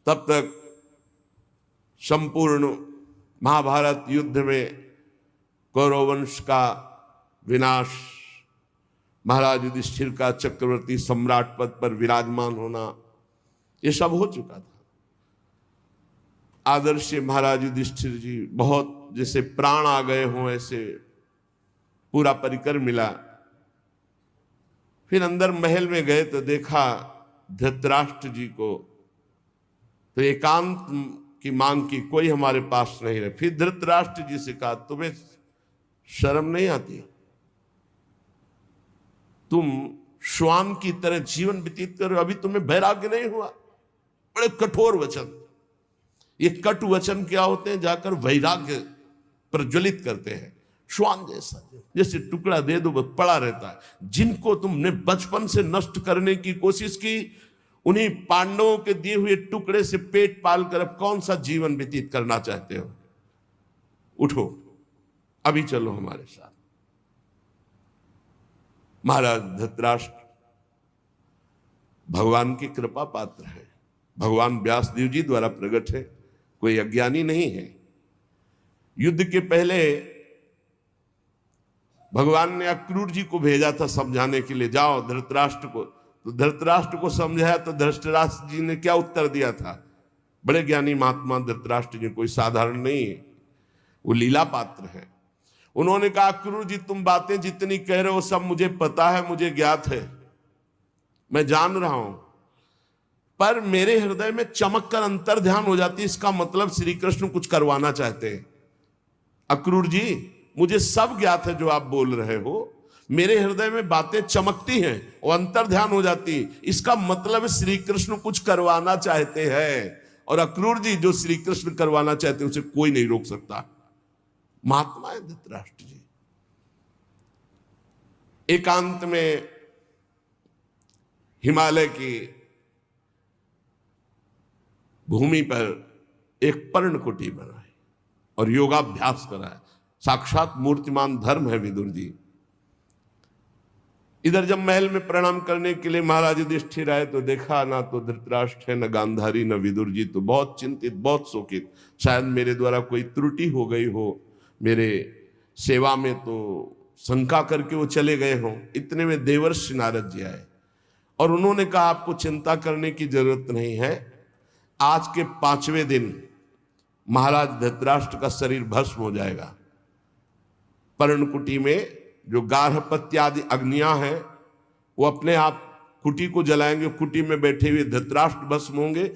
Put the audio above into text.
तब तक संपूर्ण महाभारत युद्ध में कौरव वंश का विनाश, महाराज युधिष्ठिर का चक्रवर्ती सम्राट पद पर विराजमान होना, ये सब हो चुका था। आदर्श महाराज युधिष्ठिर जी बहुत जैसे प्राण आ गए हों ऐसे पूरा परिकर मिला। फिर अंदर महल में गए तो देखा धृतराष्ट्र जी को, तो एकांत की मांग की, कोई हमारे पास नहीं रहे। फिर धृतराष्ट्र जी से कहा, तुम्हें शर्म नहीं आती? तुम श्वान की तरह जीवन व्यतीत करो, अभी तुम्हें वैराग्य नहीं हुआ? बड़े कठोर वचन। ये कटु वचन क्या होते हैं? जाकर वैराग्य प्रज्वलित करते हैं। श्वान जैसा, जैसे टुकड़ा दे दो बस पड़ा रहता है। जिनको तुमने बचपन से नष्ट करने की कोशिश की, उन्हीं पांडवों के दिए हुए टुकड़े से पेट पाल कर अब कौन सा जीवन व्यतीत करना चाहते हो? उठो, अभी चलो हमारे साथ। महाराज धृतराष्ट्र भगवान की कृपा पात्र है, भगवान व्यासदेव जी द्वारा प्रकट है, कोई अज्ञानी नहीं है। युद्ध के पहले भगवान ने अक्रूर जी को भेजा था समझाने के लिए, जाओ धृतराष्ट्र को। तो धृतराष्ट्र को समझाया तो धृतराष्ट्र जी ने क्या उत्तर दिया था? बड़े ज्ञानी महात्मा धृतराष्ट्र जी, कोई साधारण नहीं है, वो लीला पात्र है। उन्होंने कहा, अक्रूर जी तुम बातें जितनी कह रहे हो सब मुझे पता है, मुझे ज्ञात है, मैं जान रहा हूं, पर मेरे हृदय में चमक कर अंतर ध्यान हो जाती है। इसका मतलब श्री कृष्ण कुछ करवाना चाहते हैं। अक्रूर जी मुझे सब ज्ञात है जो आप बोल रहे हो, मेरे हृदय में बातें चमकती हैं और अंतर ध्यान हो जाती है, इसका मतलब श्री कृष्ण कुछ करवाना चाहते हैं। और अक्रूर जी जो श्री कृष्ण करवाना चाहते हैं उसे कोई नहीं रोक सकता। महात्मा है धृतराष्ट्र जी। एकांत में हिमालय की भूमि पर एक पर्णकुटी बनाई और योगाभ्यास कराया। साक्षात मूर्तिमान धर्म है विदुर जी। इधर जब महल में प्रणाम करने के लिए महाराज युधिष्ठिर आए तो देखा ना तो धृतराष्ट्र है, न गांधारी, न विदुर जी। तो बहुत चिंतित, बहुत शोकित, शायद मेरे द्वारा कोई त्रुटि हो गई हो मेरे सेवा में, तो शंका करके वो चले गए हों। इतने में देवर्षि नारद जी आए और उन्होंने कहा, आपको चिंता करने की जरूरत नहीं है, आज के 5वें दिन महाराज धृतराष्ट्र का शरीर भस्म हो जाएगा। पर्णकुटी में जो गार्हपत्य आदि अग्नियां हैं वो अपने आप कुटी को जलाएंगे, कुटी में बैठे हुए धृतराष्ट्र भस्म होंगे